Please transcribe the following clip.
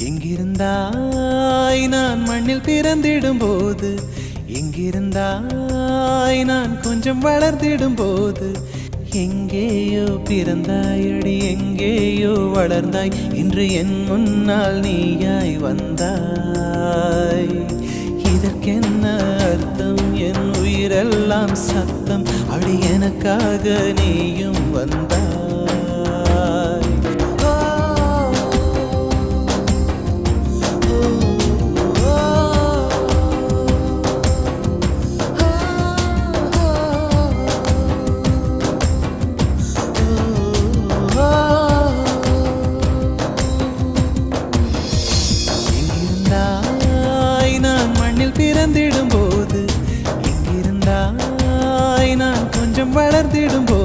எங்கிருந்தாய் நான் மண்ணில் பிறந்திடும் போது, எங்கிருந்தாய் நான் கொஞ்சம் வளர்ந்திடும் போது, எங்கேயோ பிறந்தாயடி எங்கேயோ வளர்ந்தாய், இன்று என் முன்னால் நீயாய் வந்தாய். இதற்கென்ன அர்த்தம்? என் உயிரெல்லாம் சத்தம், அடி எனக்காக நீயும் வந்தாய். பிறந்திடும் போது, எங்கிருந்தாய் நான் கொஞ்சம் வளர்ந்திடும் போது,